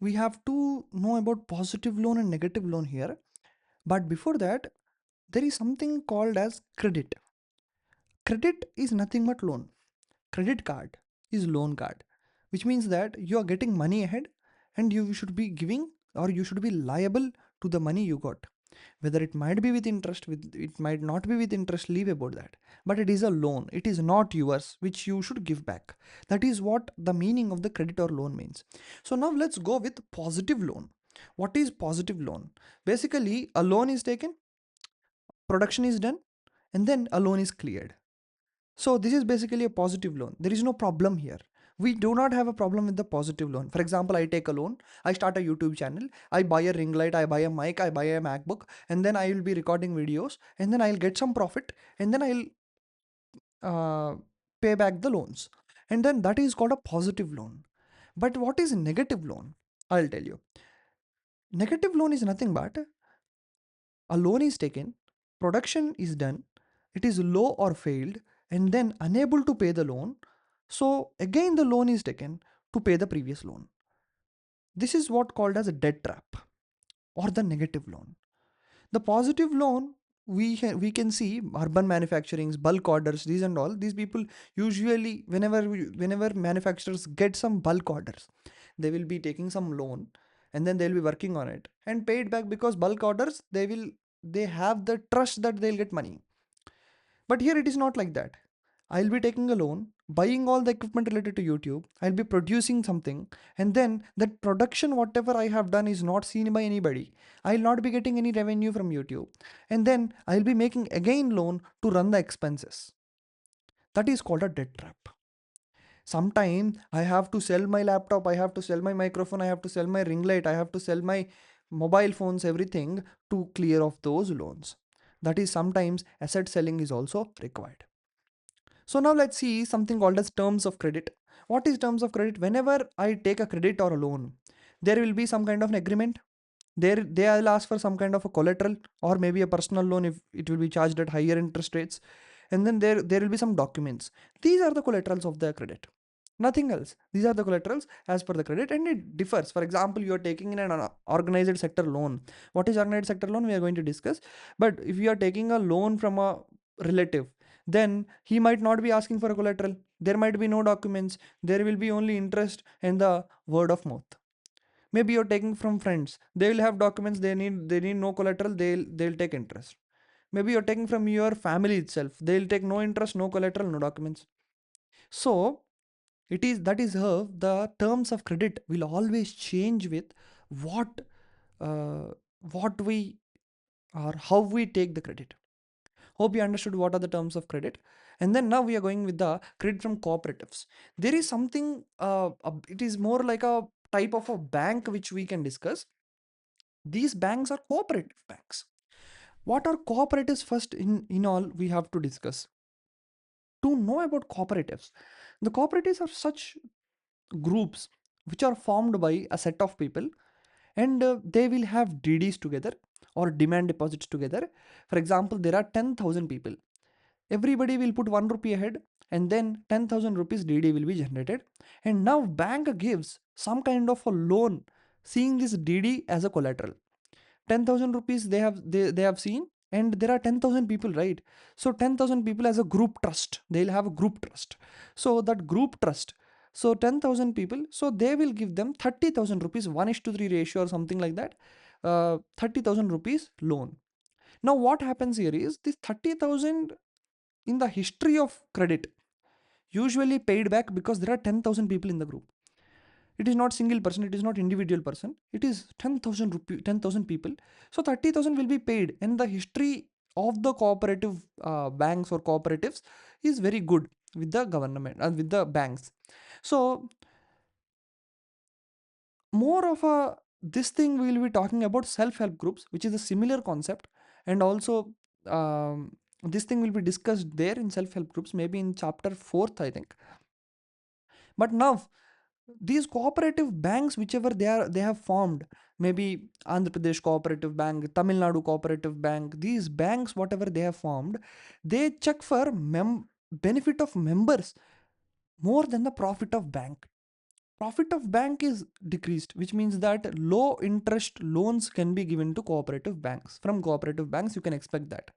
we have to know about positive loan and negative loan here. But before that, there is something called as credit. Credit is nothing but loan. Credit card is loan card, which means that you are getting money ahead and you should be giving or you should be liable to the money you got. Whether it might be with interest, with it might not be with interest, leave about that. But it is a loan. It is not yours, which you should give back. That is what the meaning of the credit or loan means. So now let's go with positive loan. What is positive loan? Basically, a loan is taken, production is done, and then a loan is cleared. So this is basically a positive loan. There is no problem here. We do not have a problem with the positive loan. For example, I take a loan, I start a YouTube channel, I buy a ring light, I buy a mic, I buy a MacBook, and then I will be recording videos, and then I'll get some profit, and then I'll pay back the loans. And then that is called a positive loan. But what is negative loan? I'll tell you. Negative loan is nothing but a loan is taken, production is done, it is low or failed, and then unable to pay the loan. So again, the loan is taken to pay the previous loan. This is what called as a debt trap or the negative loan. The positive loan, we can see urban manufacturings, bulk orders, these and all. These people usually, whenever manufacturers get some bulk orders, they will be taking some loan and then they'll be working on it and pay it back because bulk orders they have the trust that they'll get money. But here it is not like that. I'll be taking a loan, buying all the equipment related to YouTube, I'll be producing something, and then that production, whatever I have done, is not seen by anybody. I'll not be getting any revenue from YouTube. And then I'll be making again loan to run the expenses. That is called a debt trap. Sometime I have to sell my laptop, I have to sell my microphone, I have to sell my ring light, I have to sell my mobile phones, everything to clear off those loans. That is sometimes asset selling is also required. So now let's see something called as terms of credit. What is terms of credit? Whenever I take a credit or a loan, there will be some kind of an agreement. There they will ask for some kind of a collateral or maybe a personal loan if it will be charged at higher interest rates. And then there will be some documents. These are the collaterals of the credit. Nothing else. These are the collaterals as per the credit, and it differs. For example, you are taking in an organized sector loan. What is organized sector loan? We are going to discuss. But if you are taking a loan from a relative, then he might not be asking for a collateral. There might be no documents. There will be only interest and the word of mouth. Maybe you're taking from friends. They will have documents. They need no collateral. They'll take interest. Maybe you're taking from your family itself. They'll take no interest, no collateral, no documents. So it is that is how the terms of credit will always change with what uh, what we or how we take the credit. Hope you understood what are the terms of credit. And then now we are going with the credit from cooperatives. There is something, it is more like a type of a bank which we can discuss. These banks are cooperative banks. What are cooperatives? First, in all, we have to discuss. To know about cooperatives, the cooperatives are such groups which are formed by a set of people, and they will have DDs together or demand deposits together. For example, there are 10,000 people. Everybody will put 1 rupee ahead, and then 10,000 rupees DD will be generated. And now bank gives some kind of a loan, seeing this DD as a collateral. 10,000 rupees they have seen, and there are 10,000 people, right? So 10,000 people as a group trust, they'll have a group trust. So that group trust, so 10,000 people, so they will give them 30,000 rupees, 1:3 ratio or something like that, 30,000 rupees loan. Now what happens here is this 30,000 in the history of credit usually paid back because there are 10,000 people in the group. It is not single person, it is not individual person, it is 10,000 rupee, 10,000 people. So 30,000 will be paid, and the history of the cooperative banks or cooperatives is very good with the government and with the banks. So more of a this thing we will be talking about self-help groups, which is a similar concept. And also this thing will be discussed there in self-help groups, maybe in chapter 4th, I think. But now these cooperative banks, whichever they have formed, maybe Andhra Pradesh Cooperative Bank, Tamil Nadu Cooperative Bank, these banks whatever they have formed, they check for benefit of members more than the profit of bank. profit of bank is decreased, which means that low interest loans can be given to cooperative banks. From cooperative banks, you can expect that.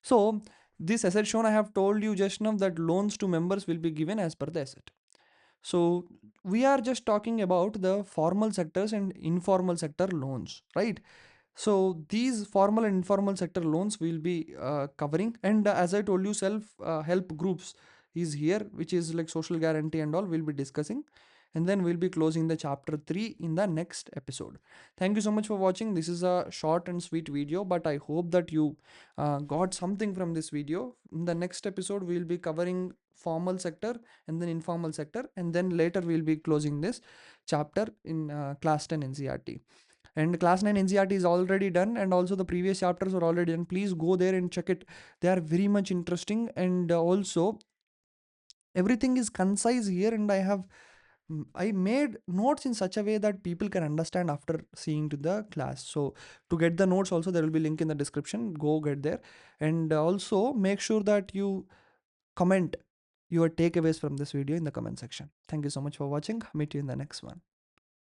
So this asset shown, I have told you just now that loans to members will be given as per the asset. So we are just talking about the formal sectors and informal sector loans, right? So these formal and informal sector loans will be covering, and as I told you, self help groups is here, which is like social guarantee and all. We'll be discussing, and then we'll be closing the chapter 3 in the next episode. Thank you so much for watching. This is a short and sweet video, but I hope that you got something from this video. In the next episode, we'll be covering formal sector and then informal sector, and then later we'll be closing this chapter in class 10 NCRT. And class 9 NCRT is already done, and also the previous chapters are already done. Please go there and check it. They are very much interesting, and also everything is concise here, and I made notes in such a way that people can understand after seeing to the class. So to get the notes also, there will be link in the description. Go get there, and also make sure that you comment your takeaways from this video in the comment section. Thank you so much for watching. Meet you in the next one.